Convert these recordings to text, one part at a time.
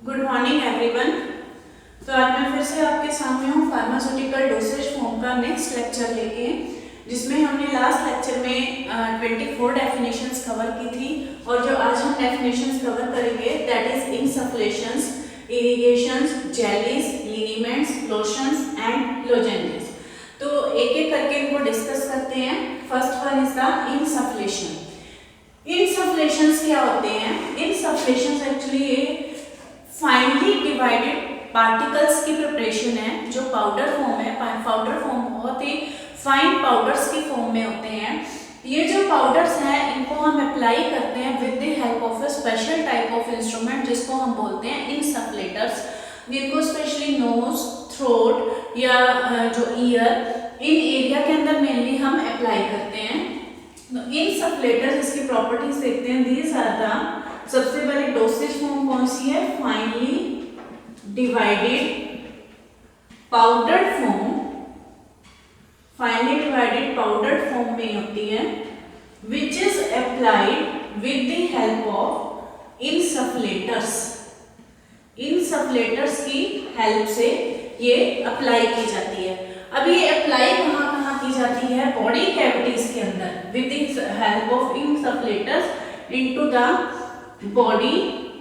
Good morning everyone. तो आज मैं फिर से आपके सामने हूँ फार्मास्यूटिकल डोसेज फॉर्म का नेक्स्ट लेक्चर लेके, जिसमें हमने लास्ट लेक्चर में 24 डेफिनेशंस कवर की थी और जो आज हम डेफिनेशंस कवर करेंगे that is insufflations, irrigations, jellies, liniments, lotions and lozenges. तो एक एक करके इनको डिस्कस करते हैं। First one is the insufflation. Insufflations क्या होते हैं? Insufflations actually finely divided particles की प्रिपरेशन है जो पाउडर फॉर्म है। पाउडर फॉर्म बहुत ही फाइन पाउडर्स की फॉर्म में होते हैं। ये जो पाउडर्स हैं इनको हम अप्लाई करते हैं with the help of a special type of instrument जिसको हम बोलते हैं इंसफलेटर्स, जिनको स्पेशली नोज, थ्रोट या जो ईयर, इन एरिया के अंदर मेनली हम अप्लाई करते हैं। इंसफलेटर्स इसकी प्रॉपर्टीज देखते हैं। दीज आर द, सबसे पहले डोसेज फॉर्म कौन सी है? Finely divided powder form. Finely divided powder form में होती है which is applied with the help of insufflators. Insufflators की हेल्प से ये अप्लाई की जाती है। अब ये अप्लाई कहाँ कहाँ की जाती है? बॉडी कैविटीज के अंदर with the help of insufflators into the body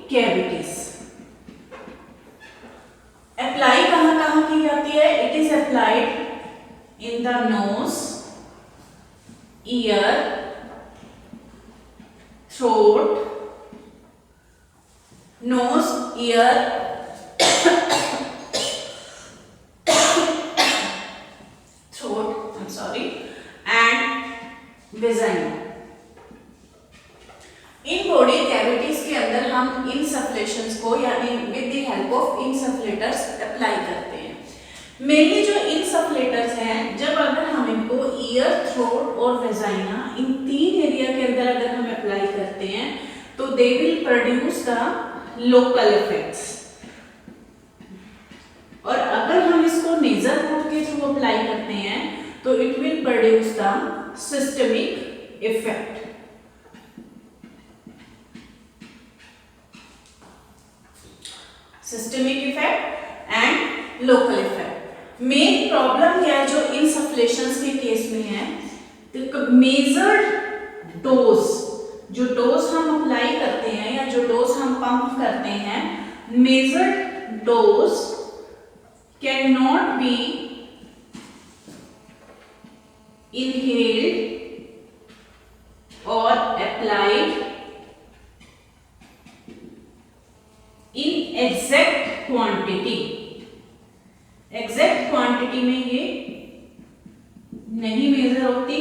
cavities. Apply कहाँ कहाँ की जाती है? It is applied in the nose, ear, throat, nose, ear, throat, I'm sorry, and vagina। इन बॉडी कैविटीज के अंदर हम इंसफलेशंस को या with the help of insufflators apply करते हैं। मेनली जो इंसफलेटर्स हैं, जब अगर हम इनको ईयर, थ्रोट और वेजाइना, इन तीन एरिया के अंदर अगर हम अप्लाई करते हैं तो they will produce the local effects. और अगर हम इसको नेजल रूट के थ्रू अप्लाई करते हैं तो it will produce the systemic effect. Systemic effect and local effect. Main problem क्या है जो इंसफलेशंस के केस में है? मेजर्ड डोज, जो डोज हम अप्लाई करते हैं या जो डोज हम पंप करते हैं, measured dose can not be inhaled or applied in exact quantity। Exact quantity में ये नहीं मेजर होती,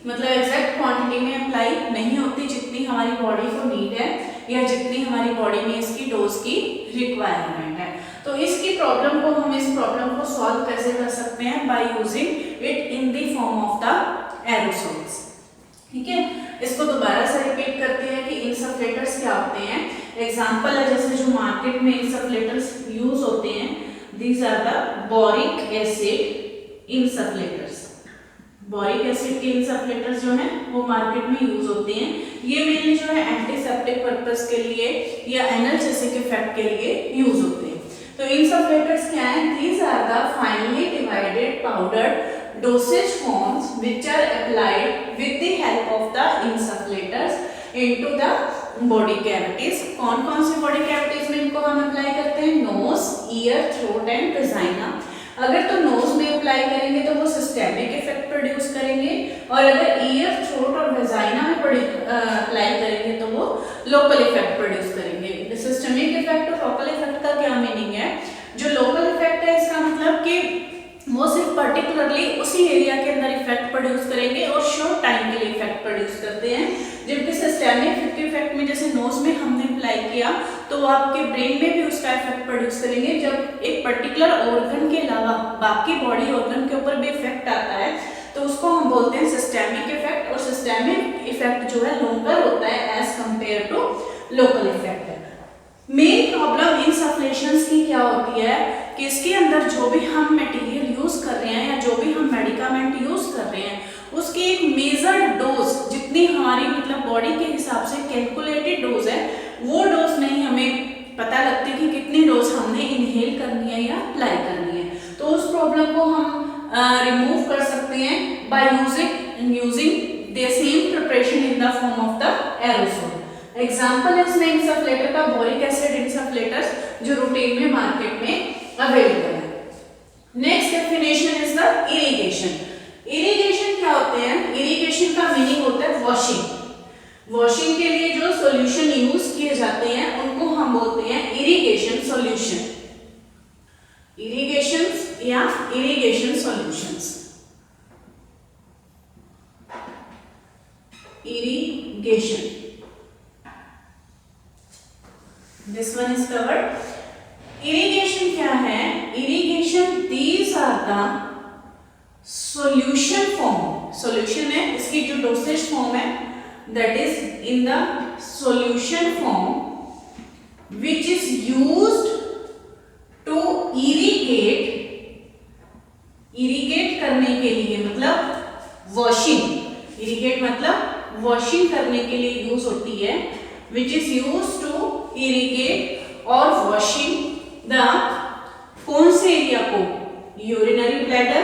मतलब एग्जैक्ट क्वांटिटी में अप्लाई नहीं होती जितनी हमारी बॉडी को नीड है या जितनी हमारी बॉडी में इसकी डोज की रिक्वायरमेंट है। तो इसकी प्रॉब्लम को, हम इस प्रॉब्लम को सॉल्व कैसे कर सकते हैं? By using it in the form of the aerosols. ठीक है, इसको दोबारा से रिपीट करते हैं कि इंसफलेटर्स क्या होते हैं। एग्जांपल है जैसे जो मार्केट में इंसफलेटर्स यूज होते हैं, these are the boric acid insufflators. Boric acid के इंसफलेटर्स जो हैं वो मार्केट में यूज होते हैं। ये मेनली जो है एंटीसेप्टिक पर्पस के लिए या एनाल्जेसिक इफेक्ट के लिए यूज होते हैं। तो इंसफलेटर्स क्या हैं? These are the finely divided powder dosage forms which are applied with the help of the insufflators into the body cavities. कौन कौन सी बॉडी कैविटीज में इनको हम अप्लाई करते हैं? Nose, ear, throat and vagina. अगर तो नोज में अप्लाई करेंगे तो वो सिस्टेमिक इफेक्ट प्रोड्यूस करेंगे, और अगर ईयर, थ्रोट और वेजाइना में अप्लाई करेंगे तो वो लोकल इफेक्ट प्रोड्यूस करेंगे। सिस्टमिक इफेक्ट और लोकल इफेक्ट का क्या मीनिंग है? जो लोकल इफेक्ट है इसका मतलब कि वो सिर्फ पर्टिकुलरली उसी एरिया के अंदर इफेक्ट प्रोड्यूस करेंगे और शॉर्ट टाइम के लिए इफेक्ट प्रोड्यूस करते हैं। जबकि सिस्टेमिक इफेक्ट में जैसे नोज में हमने अप्लाई किया तो वो आपके ब्रेन में भी उसका इफेक्ट प्रोड्यूस करेंगे। जब एक पर्टिकुलर ऑर्गन के अलावा बाकी बॉडी ऑर्गन के ऊपर भी इफेक्ट आता है तो उसको हम बोलते हैं सिस्टेमिक इफेक्ट। और सिस्टेमिक इफेक्ट जो है लॉन्गर होता है as compare to local effect. Main problem insufflations की क्या होती है कि इसके अंदर जो भी हम मटेरियल यूज कर रहे हैं या जो भी हम मेडिकामेंट यूज कर रहे हैं उसकी एक मेजर्ड डोज, जितनी हमारी मतलब बॉडी के हिसाब से कैलकुलेटेड डोज है, वो डोज नहीं हमें पता लगती कि कितनी दोनों को हम रिमूव कर सकते हैं by using the same preparation in the form of the aerosol. Example है इसमें इंसफ्लेटर का बोरिक एसिड इंसफ्लेटर्स जो रूटीन में मार्केट में अवेलेबल है। Next definition is the irrigation. Irrigation क्या होते हैं? इरिगेशन का मीनिंग होता है वॉशिंग। वॉशिंग के लिए जो सॉल्यूशन यूज किए जाते हैं उनको हम बोलते हैं इरिगेशन सॉल्यूशन, इरिगेशन या irrigation solutions. Irrigation, this one is covered. Irrigation क्या है? Irrigation these are the solution form, solution है इसकी जो डोसेज फॉर्म है that is in the solution form which is used to irrigate करने के लिए, मतलब washing, irrigate मतलब washing करने के लिए यूज होती है, which is used to irrigate और washing the कौन से एरिया को? यूरिनरी ब्लैडर,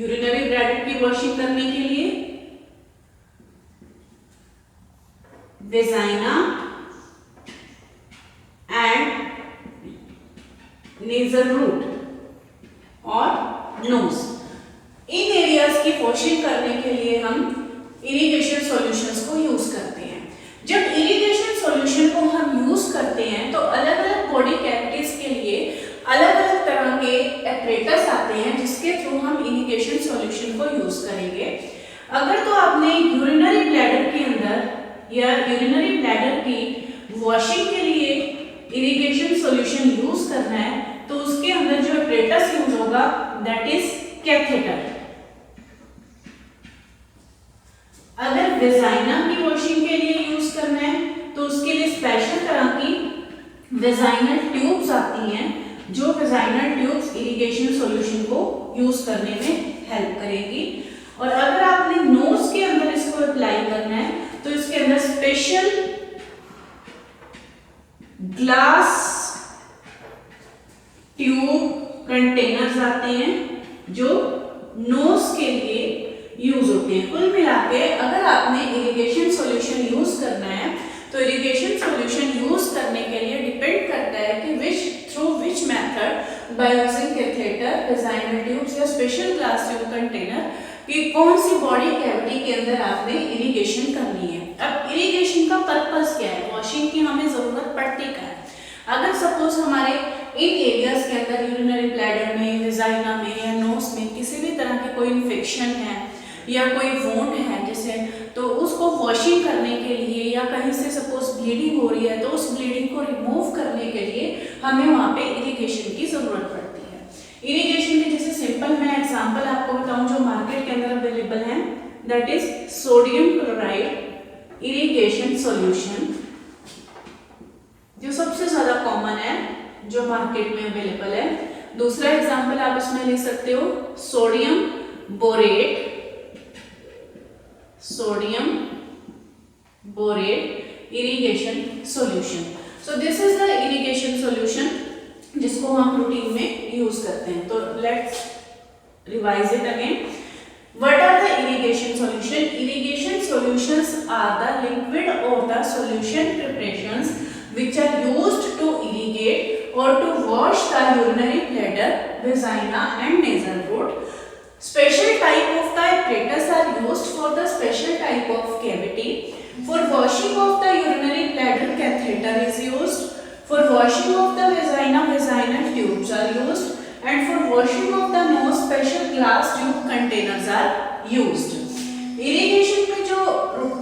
यूरिनरी ब्लैडर की वॉशिंग करने के लिए, वेजाइना एंड नेजल रूट और नोज, इन एरियाज की वॉशिंग करने के लिए हम इरिगेशन सॉल्यूशंस को यूज करते हैं। जब इरिगेशन सॉल्यूशन को हम यूज करते हैं तो अलग अलग बॉडी कैविटीज के लिए अलग अलग तरह के एपरेटस आते हैं जिसके थ्रू हम इरिगेशन सॉल्यूशन को यूज करेंगे। अगर तो आपने यूरिनरी ब्लैडर के अंदर या यूरिनरी ब्लैडर की वॉशिंग के लिए इरिगेशन सॉल्यूशन यूज करना है तो उसके अंदर जो एपरेटस यूज होगा दैट इज कैथेटर। अगर वेजाइना की वॉशिंग के लिए यूज करना है तो उसके लिए स्पेशल तरह की वेजाइनल ट्यूब्स आती हैं जो वेजाइनल ट्यूब्स इरिगेशन सॉल्यूशन को यूज करने में हेल्प करेगी। और अगर आपने नोज के अंदर इसको अप्लाई करना है तो इसके अंदर स्पेशल ग्लास ट्यूब कंटेनर्स आते हैं जो नोज के लिए यूज होते हैं। कुल मिला के अगर आपने इरिगेशन सॉल्यूशन यूज करना है तो इरिगेशन सॉल्यूशन यूज करने के लिए डिपेंड करता है कि through which method, by using catheter, vaginal tubes या स्पेशल ग्लास ट्यूब कंटेनर, कि कौन सी बॉडी कैविटी के अंदर आपने इरिगेशन करनी है। अब इरिगेशन का पर्पस क्या है? वॉशिंग की हमें जरूरत पड़ती है। अगर सपोज हमारे इन एरियाज के अंदर यूरिनरी ब्लैडर में, वेजाइना में या नोज में किसी भी तरह के कोई इन्फेक्शन है या कोई वोंड है जैसे, तो उसको वॉशिंग करने के लिए या कहीं से सपोज ब्लीडिंग हो रही है तो उस ब्लीडिंग को रिमूव करने के लिए हमें वहाँ पे इरिगेशन की जरूरत पड़ती है। इरिगेशन के जैसे सिंपल मैं एग्जांपल आपको बताऊं जो मार्केट के अंदर अवेलेबल है, that is sodium chloride irrigation solution, जो सबसे ज्यादा कॉमन है जो मार्केट में अवेलेबल है। दूसरा एग्जांपल आप इसमें ले सकते हो sodium borate, sodium borate irrigation solution. So this is the irrigation solution जिसको हम रूटीन में यूज करते हैं। तो let's revise it again. What are the irrigation solution? Irrigation solutions are the liquid और the solution preparations which are used to irrigate or to wash the urinary bladder, vagina and nasal root. Special type of the apparatus are used for the special type of cavity. For washing of the urinary bladder, catheter is used. For washing of the vagina, vaginal tubes are used. And for washing of the nose, special glass tube containers are used. Irrigation में जो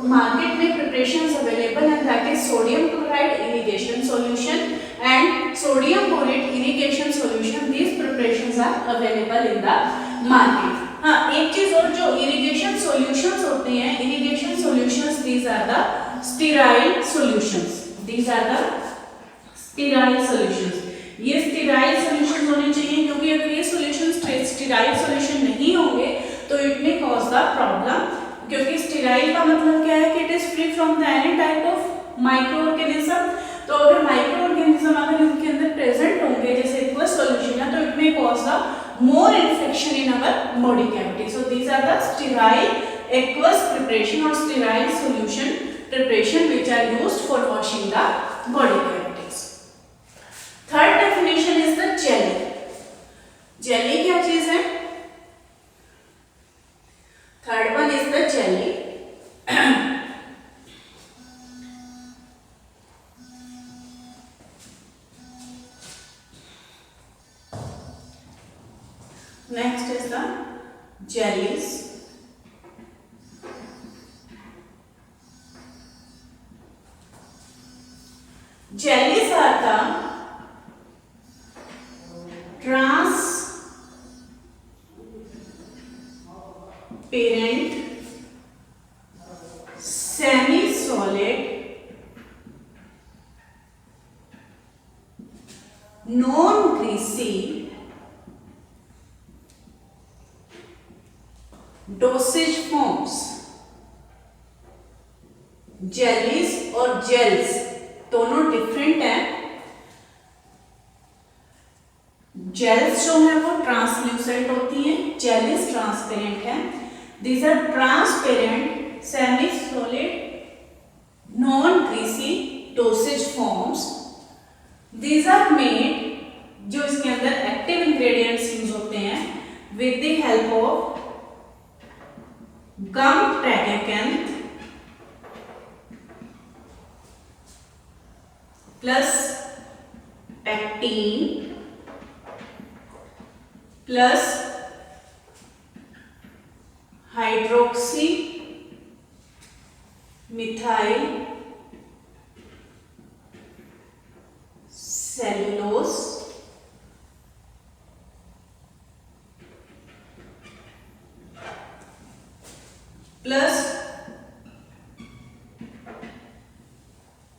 market में preparations available है that is sodium chloride irrigation solution and sodium borate irrigation solution. These preparations are available in the market. हाँ, एक चीज और, जो irrigation solutions होते हैं, irrigation solutions these are the sterile solutions, these are the sterile solutions. ये sterile solutions होने चाहिए क्योंकि अगर ये सॉल्यूशंस स्टेराइल सॉल्यूशन नहीं होंगे तो it may cause the problem, क्योंकि स्टेराइल का मतलब क्या है कि it is free from the any type of micro organism. तो अगर माइक्रो ऑर्गेनिज्म अगर इनके अंदर प्रेजेंट होंगे जैसे एक्वस सॉल्यूशन है, तो it may cause the more infection in our body cavity. So these are the sterile aqueous preparation or sterile solution preparation which are used for washing the body cavities. Third definition is the jelly. Jelly क्या चीज है? Third one is the jelly. Next is the jellies. Jellies are the transparent, semi-solid, non-greasy, dosage forms. Jellies और gels दोनों different हैं. Gels जो है वो translucent होती हैं, जेलीज ट्रांसपेरेंट है. These are transparent semi solid non greasy dosage forms. These are made, जो इसके अंदर एक्टिव इंग्रेडिएंट्स यूज होते हैं, with the help of gum tragacanth plus pectin plus hydroxy methyl cellulose plus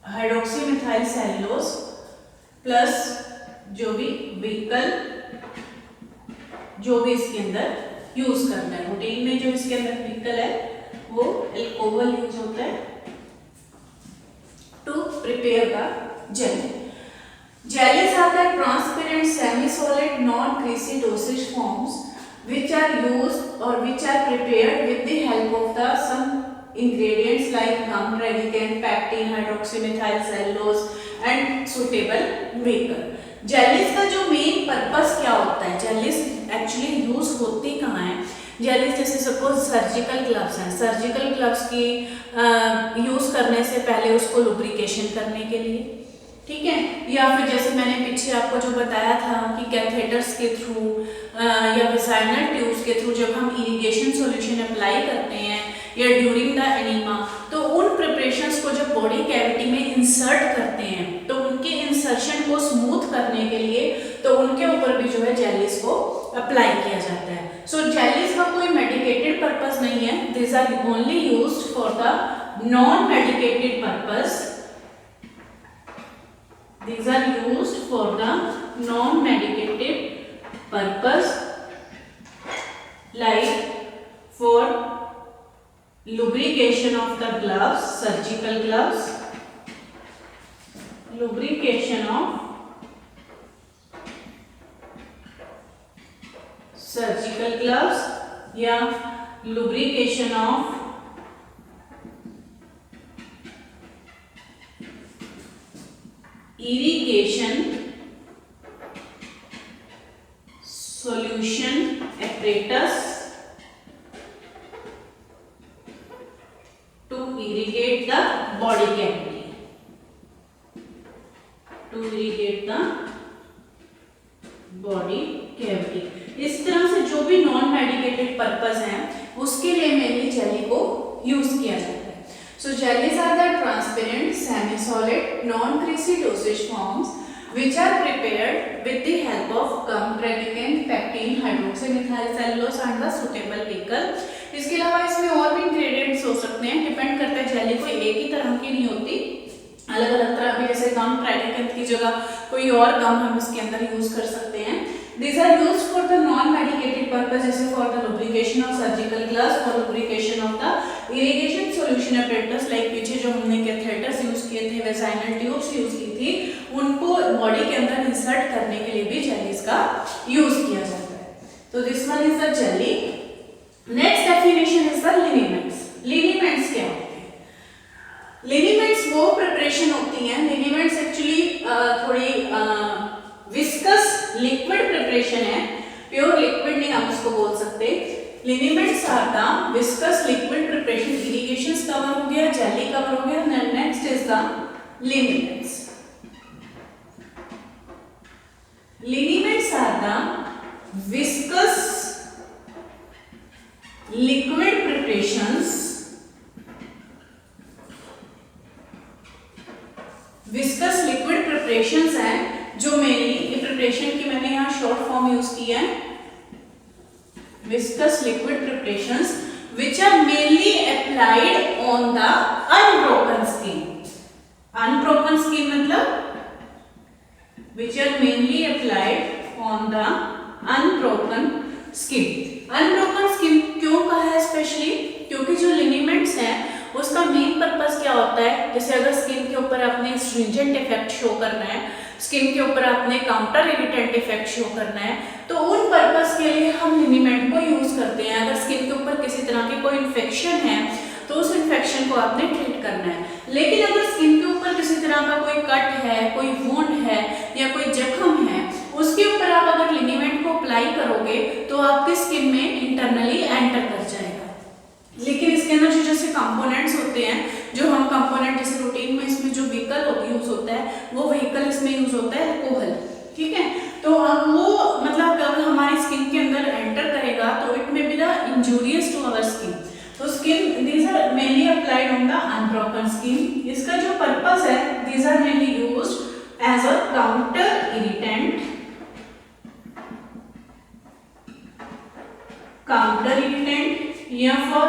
hydroxy methyl cellulose plus जो भी vehicle जो भी इसके अंदर यूज करना है. रूटीन में जो इसके अंदर व्हीकल है वो अल्कोहल यूज होता है to prepare the jelly. Jellies are the transparent semi-solid non-greasy dosage forms which are used or which are prepared with the help of the some ingredients like gum tragacanth, pectin, hydroxymethyl cellulose and suitable vehicle. Jellies का जो main purpose क्या होता है, jellies actually use होती कहाँ है? Jellies जैसे suppose surgical gloves हैं, सर्जिकल ग्लव्स की यूज करने से पहले उसको लुब्रिकेशन करने के लिए, ठीक है, या फिर जैसे मैंने पीछे आपको जो बताया था कि कैथेटर्स के थ्रू या वेजाइनल ट्यूब्स के थ्रू जब हम इरिगेशन सॉल्यूशन अप्लाई करते हैं या ड्यूरिंग द एनीमा, तो उन प्रिपरेशंस को जब बॉडी कैविटी में इंसर्ट करते हैं तो उनके इंसर्शन को स्मूथ करने के लिए तो उनके ऊपर भी जो है जेलीज को अप्लाई किया जाता है. सो जेलीज का कोई मेडिकेटेड पर्पस नहीं है. This are only used for the non medicated purpose. These are used for the non-medicated purpose, like for lubrication of the gloves, surgical gloves, lubrication of surgical gloves, या lubrication of irrigation solution apparatus to irrigate the body cavity, to irrigate the body cavity. इस तरह से जो भी non medicated purpose हैं उसके लिए mainly jelly को यूज किया जाता है. So jellies are the transparent, semi-solid, non-greasy dosage forms which are prepared with the help of gum tragacanth, pectin, hydroxymethyl cellulose and the suitable vehicle. इसके अलावा इसमें और भी इंग्रेडिएंट्स हो सकते हैं, डिपेंड करता है. जेली कोई एक ही तरह की नहीं होती, अलग अलग तरह की. जैसे गम ट्रैगाकैंथ की जगह कोई और गम हम इसके अंदर यूज कर सकते हैं. These are used for the non-medicated purpose, जैसे for the lubrication of surgical gloves, for lubrication of the irrigation solution apparatus, like पीछे जो हमने कैथेटर्स यूज किए थे, वेजाइनल ट्यूब्स यूज की थी उनको बॉडी के अंदर इंसर्ट करने के लिए भी जेलीज का यूज किया जाता है। तो this one is the jelly. Next definition is the liniments. Liniments क्या होते हैं? लिनीमेंट्स वो प्रिपरेशन होती हैं, लिनीमेंट्स एक्चुअली थोड़ी विस्कस लिक्विड प्रिपरेशन है, प्योर लिक्विड नहीं हम उसको बोल सकते। Liniments are the viscous liquid preparation. Irrigation cover हो गया, जेली कवर हो गया, next is the liniments. Liniments are the viscous liquid preparations, viscous liquid preparations हैं जो मेनली, ये प्रिपरेशन की मैंने यहाँ शॉर्ट फॉर्म यूज किया है, viscous liquid preparations which are mainly applied on the unbroken skin. Unbroken skin मतलब which are mainly applied on the unbroken skin. Unbroken skin क्यों कहा है स्पेशली? क्योंकि जो लिनीमेंट्स हैं उसका मेन पर्पस क्या होता है, जैसे अगर स्किन के ऊपर आपने स्ट्रिंजेंट इफेक्ट शो करना है, स्किन के ऊपर आपने काउंटर इरिटेंट इफेक्ट शो करना है, तो उन पर्पस के लिए हम लिनीमेंट को यूज करते हैं। अगर स्किन के ऊपर किसी तरह की कोई इन्फेक्शन है तो उस इन्फेक्शन को आपने ट्रीट करना है। लेकिन अगर स्किन के ऊपर किसी तरह का कोई कट है, कोई वुंड है या कोई जख्म है, उसके ऊपर आप अगर लिनीमेंट को अप्लाई करोगे तो आपकी स्किन में इंटरनली एंटर कर जाएगा। लेकिन इसके अंदर जो जैसे कंपोनेंट्स होते हैं, जो हम कंपोनेंट जैसे रूटीन में इसमें जो व्हीकल यूज होता है वो व्हीकल इसमें यूज होता है अल्कोहल, ठीक है। तो अब वो मतलब अगर हमारी स्किन के अंदर एंटर करेगा तो it may be the injurious to our skin. तो skin these are mainly applied on the unbroken skin. इसका जो पर्पस है, these are mainly used as a counter irritant, counter irritant, या फिर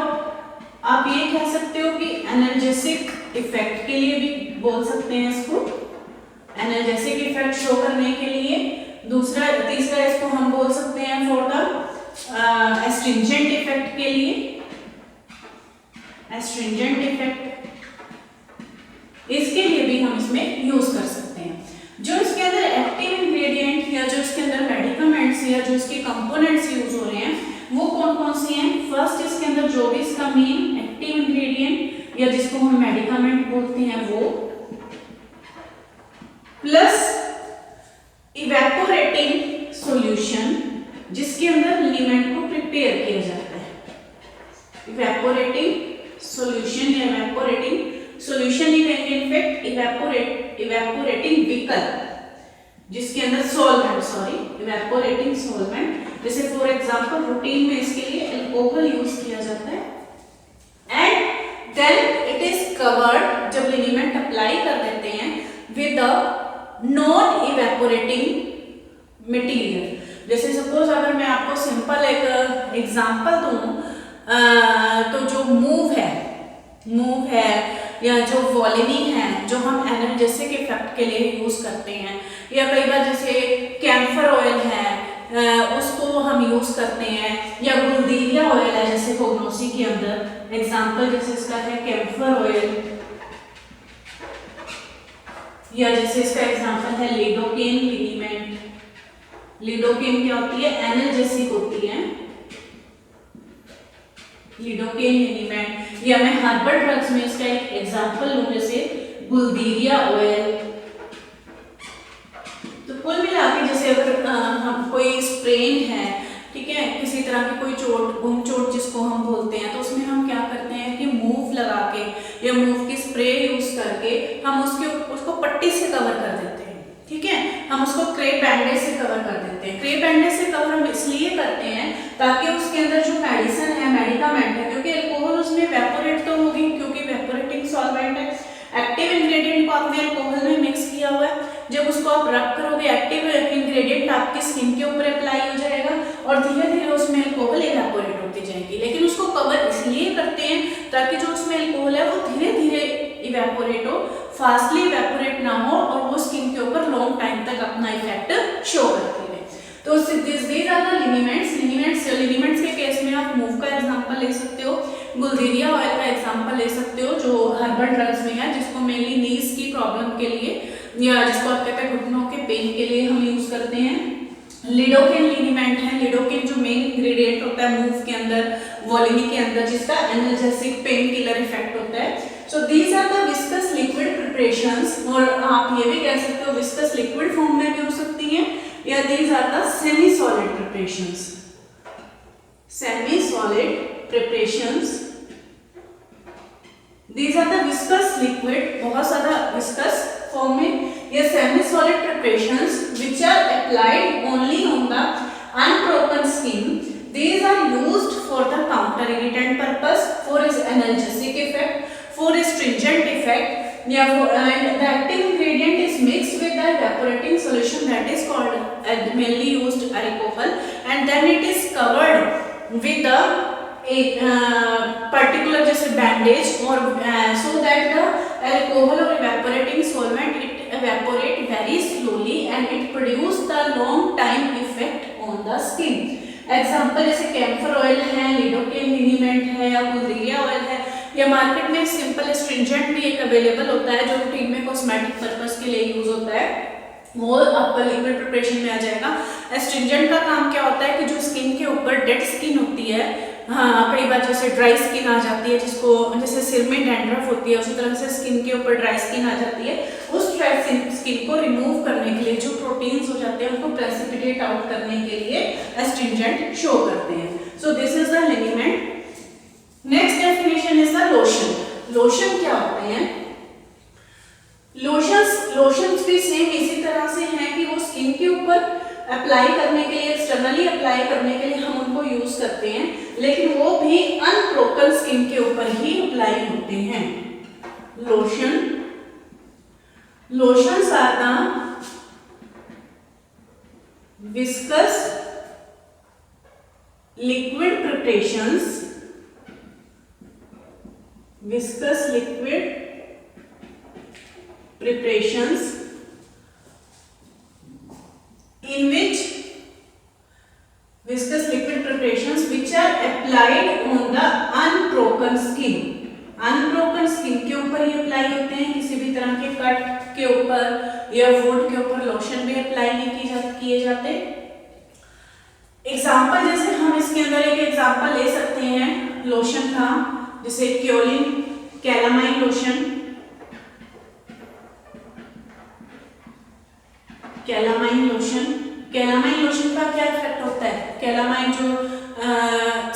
आप ये कह सकते हो कि एनर्जेसिक इफेक्ट के लिए भी बोल सकते हैं इसको, एनर्जेसिक इफेक्ट शो करने के लिए। तीसरा इसको हम बोल सकते हैं फॉर द एस्ट्रिंजेंट इफेक्ट के लिए, एस्ट्रिंजेंट इफेक्ट, इसके लिए भी हम इसमें यूज कर सकते हैं। जो इसके अंदर एक्टिव इंग्रेडिएंट या जो इसके अंदर मेडिकामेंट्स या जो इसके कंपोनेंट्स यूज हो रहे हैं वो कौन कौन सी हैं? फर्स्ट इसके अंदर जो भी इसका मेन एक्टिव इंग्रेडिएंट या जिसको हम मेडिकामेंट बोलते हैं वो, प्लस इवेपोरेटिंग सॉल्यूशन जिसके अंदर लिनीमेंट को प्रिपेयर किया जाता है। इवेपोरेटिंग सॉल्यूशन या इवेपोरेटिंग सॉल्यूशन ही कहेंगे, इनफैक्ट इवेपोरेटिंग व्हीकल जिसके अंदर सॉल्वेंट, इवेपोरेटिंग सॉल्वेंट, जैसे फॉर एग्जांपल रूटीन में इसके लिए अल्कोहल यूज किया जाता है। And then it is covered, जब लिनीमेंट अप्लाई कर देते हैं with the non evaporating material. जैसे सपोज अगर मैं आपको सिंपल एक एग्जांपल दूं, तो जो मूव है या जो वॉलिनी है जो हम एनर्जेसिक इफेक्ट के लिए यूज करते हैं, या कई बार जैसे कैम्फर ऑयल है उसको हम यूज करते हैं, या गुलदीरिया ऑयल है जैसे कोग्नोसी के अंदर एग्जांपल जैसे इसका है कैम्फर ऑयल, या जैसे इसका एग्जांपल है लिडोकेन लिनीमेंट। लिडोकेन क्या होती है? एनर्जेसिक होती है लिडोकेन लिनीमेंट। या मैं हर्बल ड्रग्स में इसका एक एग्जांपल लूं जैसे गुलदीरिया ऑयल। तो कुल मिला के जैसे अगर हम कोई स्प्रेन है, ठीक है, किसी तरह की कोई चोट, गुम चोट जिसको हम बोलते हैं, तो उसमें हम क्या करते हैं कि मूव लगा के या मूव की स्प्रे यूज करके हम उसको पट्टी से कवर कर देते हैं, ठीक है। हम उसको क्रेप बैंडेज से कवर कर देते हैं। क्रेप बैंडेज से कवर हम इसलिए करते हैं ताकि उसके अंदर जो मेडिसिन है, मेडिकामेंट है, क्योंकि अल्कोहल उसमें वेपोरेट तो होगी क्योंकि वेपोरेटिंग सॉल्वेंट है, एक्टिव इंग्रेडिएंट को आपने अल्कोहल में मिक्स किया हुआ है। जब उसको आप रब करोगे एक्टिव इंग्रेडिएंट आपकी स्किन के ऊपर अप्लाई हो जाएगा और धीरे धीरे उसमें अल्कोहल इवेपोरेट होती जाएगी। लेकिन उसको कवर इसलिए करते हैं ताकि जो उसमें अल्कोहल है वो धीरे धीरे इवेपोरेट हो, फास्टली इवेपोरेट ना हो और वो स्किन के ऊपर लॉन्ग टाइम तक अपना इफेक्ट शो करती है। तो दीज आर द लिनीमेंट्स के केस में आप मूव का एग्जांपल ले सकते हो, गुलदीरिया ऑयल का एग्जांपल ले सकते हो जो हर्बल ड्रग्स में है, जिसको मेनली नीज की प्रॉब्लम के लिए या जिसको आप कहते हैं घुटनों के पेन के लिए हम यूज करते हैं। लिडोकेन लिगामेंट है, लिडोकेन जो मेन इंग्रेडिएंट होता है मूव के अंदर, वॉलिनी के अंदर, जिसका एनाल्जेसिक पेन किलर इफेक्ट होता है। So these are the viscous liquid preparations, और आप ये भी कह सकते हो विस्कस लिक्विड फॉर्म में भी हो सकती हैं, या these are the semi solid preparations. Semi solid preparations, these are the viscous liquid, बहुत सारा विस्कस फॉर्म में, या semi solid preparations which are applied only on the unbroken skin. These are used for the counter irritant purpose, for its analgesic effect, for astringent effect, and the active ingredient is mixed with the evaporating solution that is called mainly used alcohol, and then it is covered with a particular जैसे bandage, or so that the alcohol or evaporating solvent it evaporate very slowly and it produce the long time effect on the skin. Example जैसे camphor oil है, lidocaine ligament है, या Bulgaria oil है, या market में simple astringent भी एक available होता है जो रूटीन में कॉस्मेटिक पर्पस के लिए यूज होता है, वो आपका लिक्विड प्रिपरेशन में आ जाएगा। एस्ट्रिंजेंट का काम क्या होता है कि जो स्किन के ऊपर डेड स्किन होती है, हाँ कई बार जैसे ड्राई स्किन आ जाती है, जिसको जैसे सिर में डैंड्रफ होती है उसी तरह से स्किन के ऊपर ड्राई स्किन आ जाती है, उस ड्राई स्किन को रिमूव करने के लिए जो प्रोटीन्स हो जाते हैं उनको प्रेसिपिटेट आउट करने के लिए एस्ट्रिंजेंट शो करते हैं। सो this is the ligament. Next definition is the lotion. Lotion क्या होते हैं? लोशंस भी सेम इसी तरह से हैं कि वो स्किन के ऊपर अप्लाई करने के लिए, एक्सटर्नली अप्लाई करने के लिए हम उनको यूज करते हैं, लेकिन वो भी अनब्रोकन स्किन के ऊपर ही अप्लाई होते हैं। Lotions are the viscous liquid preparations, viscous liquid preparations in which viscous liquid preparations which are applied on the unbroken skin. Unbroken skin के ऊपर ही अप्लाई होते हैं, किसी भी तरह के कट के ऊपर या वुड के ऊपर लोशन भी अप्लाई नहीं किए जाते। एग्जाम्पल जैसे हम इसके अंदर एक एग्जाम्पल ले सकते हैं लोशन का, जैसे क्योलिन कैलामाइन लोशन। कैलामाइन लोशन का क्या इफेक्ट होता है? कैलामाइन जो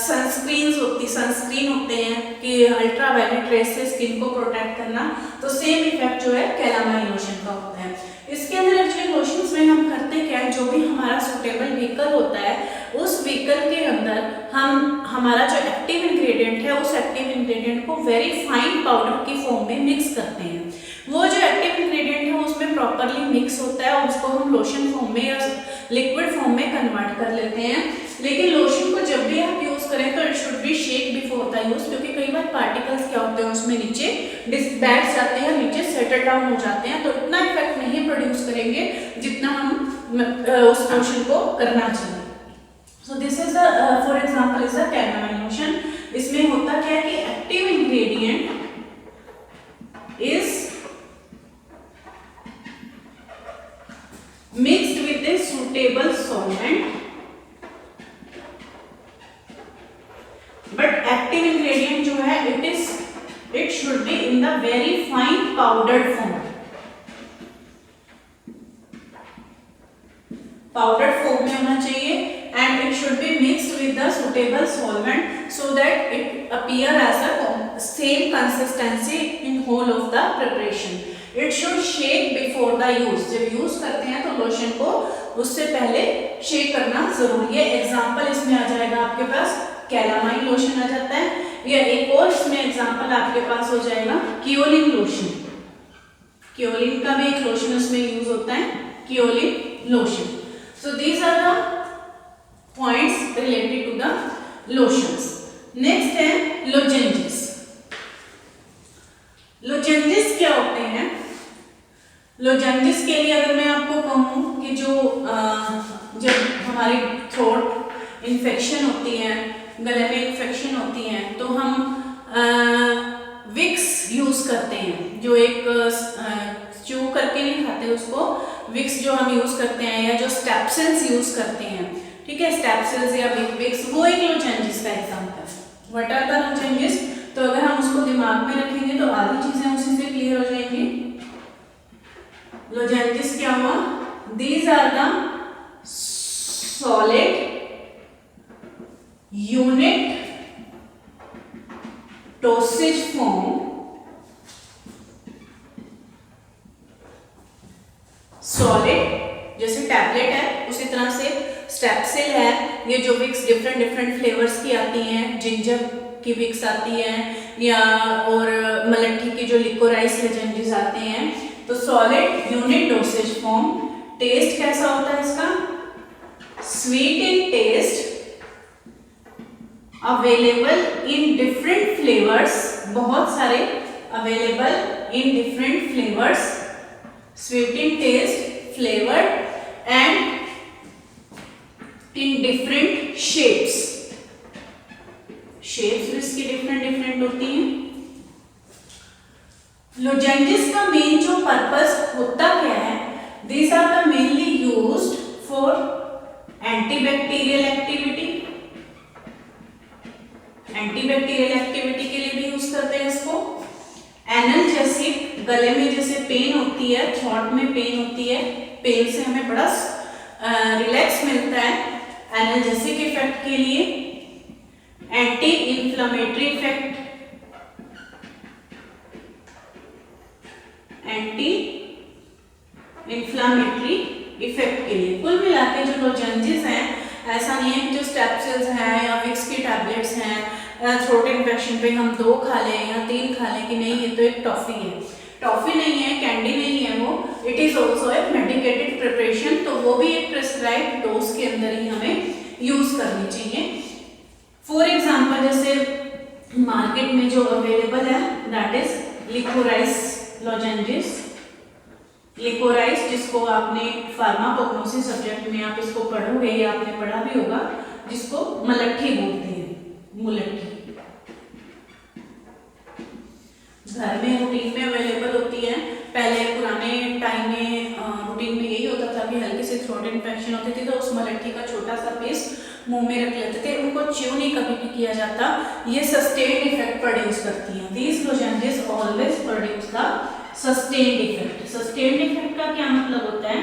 सनस्क्रीन होते हैं कि अल्ट्रावायलेट रेस से स्किन को प्रोटेक्ट करना, तो सेम इफेक्ट जो है कैलामाइन लोशन का होता है। इसके अंदर एक्चुअली लोशंस में हम करते क्या है, जो भी हमारा सुटेबल व्हीकल होता है उस व्हीकल के अंदर हम हमारा जो एक्टिव इंग्रेडिएंट है उस एक्टिव इंग्रेडिएंट को वेरी फाइन पाउडर की फॉर्म में मिक्स करते हैं। वो जो एक्टिव इंग्रेडिएंट है उसमें प्रॉपरली मिक्स होता है और उसको हम लोशन फॉर्म में या लिक्विड फॉर्म में कन्वर्ट कर लेते हैं। लेकिन लोशन को जब भी आप यूज करें तो it should be shake before the use, क्योंकि कई बार पार्टिकल्स क्या होते हैं उसमें नीचे बैठ जाते हैं, नीचे सेटल डाउन हो जाते हैं, तो इतना इफेक्ट नहीं प्रोड्यूस करेंगे जितना हम उस लोशन को करना चाहिए। सो this is the for example is the calamine lotion. इसमें होता क्या है कि active ingredient is mixed with a suitable solvent, but active ingredient जो है it should be in the very fine powdered form. Powdered form में होना चाहिए and it should be mixed with the suitable solvent so that it appear as a same consistency in whole of the preparation. It should shake before the use. जब use करते हैं तो lotion को उससे पहले शेक करना जरूरी है। एग्जाम्पल इसमें आ जाएगा आपके पास कैलामाइन लोशन आ जाता है, या एक और इसमें एग्जाम्पल आपके पास हो जाएगा क्योलिन लोशन। क्योलिन का भी एक लोशन उसमें यूज होता है, kaolin lotion. So these are the points related to the lotions. Next है लोजेंजेस। लोजेंजेस क्या होते हैं? लोजेंजेस के लिए अगर मैं आपको कहूँ कि जो जब हमारी थ्रोट इन्फेक्शन होती है, गले में इन्फेक्शन होती है, तो हम विक्स यूज करते हैं, जो एक च्यू करके करके नहीं खाते उसको, विक्स जो हम यूज करते हैं या जो स्टेप्सिल्स यूज करते हैं, ठीक है, स्टेप्सिल्स या विक्स, वो एक लोजेंजिस का एग्जांपल है। What are the lozenges? तो अगर हम उसको दिमाग में रखेंगे तो आधी चीजें उसी से क्लियर हो जाएंगी। लोजेंजिस क्या हुआ? These are the solid unit dosage form, solid जैसे टैबलेट है उसी तरह से स्टेप्सिल है, ये जो विक्स डिफरेंट फ्लेवर्स की आती हैं, जिंजर की विक्स आती है या और मलट्ठी की जो लिकोराइस लोजेंजिस आते हैं। तो solid unit dosage form, taste कैसा होता है इसका? Sweet in taste, available in different flavours, बहुत सारे available in different flavours, sweet in taste, flavour and in different shapes, shapes इसकी डिफरेंट होती हैं। लोजेंजिस का मेन जो पर्पस होता क्या है? These are the mainly used for antibacterial activity, antibacterial activity के लिए भी यूज करते हैं इसको। एनाल्जेसिक, गले में जैसे पेन होती है, थ्रोट में पेन होती है, पेन से हमें बड़ा रिलैक्स मिलता है, एनाल्जेसिक इफेक्ट के लिए। Anti inflammatory effect, anti inflammatory effect के लिए। कुल मिला के जो लोजेंजिस हैं, ऐसा नहीं है कि जो स्टेप्सिल्स हैं या विक्स की टैबलेट्स हैं, थ्रोट इन्फेक्शन पे हम 2 खा लें या 3 खा लें कि नहीं ये तो एक टॉफी है, टॉफी नहीं है, कैंडी नहीं है वो, it is also a medicated preparation, तो वो भी एक प्रिस्क्राइब्ड डोज के अंदर ही हमें यूज करनी चाहिए। फॉर एग्जाम्पल जैसे मार्केट में जो अवेलेबल है दैट इज लिकोराइस लोजेंजिस, लिकोराइस जिसको आपने फार्माकोग्नोसी सब्जेक्ट में आप इसको पढ़ोगे या आपने पढ़ा भी होगा, जिसको मलट्ठी बोलते हैं, मुलट्ठी। घर में रूटीन में अवेलेबल होती है, पहले पुराने टाइम में रूटीन में यही होता था कि हल्की सी थ्रोट इन्फेक्शन होती थी तो उस मलट्ठी का छोटा सा पीस मुंह में रख लेते थे, उनको च्यू नहीं कभी भी किया जाता, ये सस्टेन्ड इफेक्ट प्रोड्यूस करती हैं। These lozenges always produce the sustained effect. Sustained effect का क्या मतलब होता है?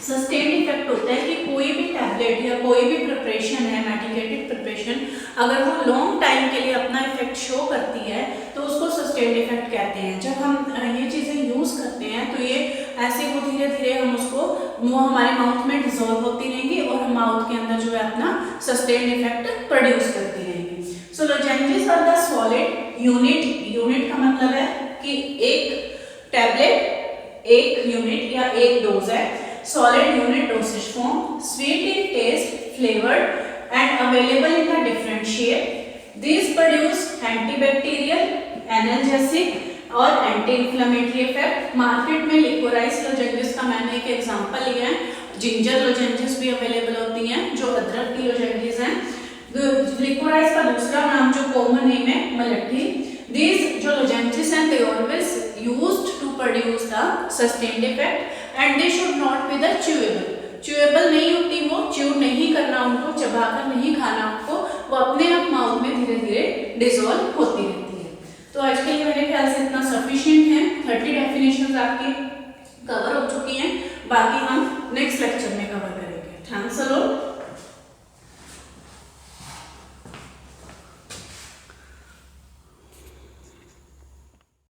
सस्टेन्ड इफेक्ट होता है कि कोई भी टैबलेट या कोई भी प्रिपरेशन है, मेडिकेटेड प्रिपरेशन, अगर वो लॉन्ग टाइम के लिए अपना इफेक्ट शो करती है तो उसको सस्टेन्ड इफेक्ट कहते हैं। जब हम ये चीज़ें यूज़ करते हैं तो ये ऐसे वो धीरे धीरे हम उसको वो हमारे माउथ में डिजोल्व होती रहेंगी और हम माउथ के अंदर जो है अपना सस्टेन्ड इफेक्ट प्रोड्यूस करती रहेंगी। So lozenges are the solid unit, unit का मतलब है कि एक टैबलेट एक यूनिट या एक डोज है, solid unit dosage form, sweet in taste, flavored and available in a different shape. These produce antibacterial, analgesic और anti-inflammatory effect. मार्केट में लिकोराइस लोजेंजिस का मैंने एक एग्जांपल लिया है, जिंजर लोजेंजिस भी अवेलेबल होती हैं जो अदरक की लोजेंजिस हैं। लिकोराइस का दूसरा नाम जो कॉमन नेम है मलट्ठी। These जो लोजेंजिस हैं they always used to produce the sustained effect and they should not be the chewable. Chewable नहीं होती वो, च्यू नहीं करना उनको, चबाकर नहीं खाना उनको, वो अपने आप माउथ में धीरे धीरे डिसॉल्व होती रहती है। तो आज के लिए मेरे ख्याल से इतना सफिशिएंट है, 30 डेफिनेशंस आपकी कवर हो चुकी हैं, बाकी हम नेक्स्ट लेक्चर में कवर करेंगे। Thanks a lot.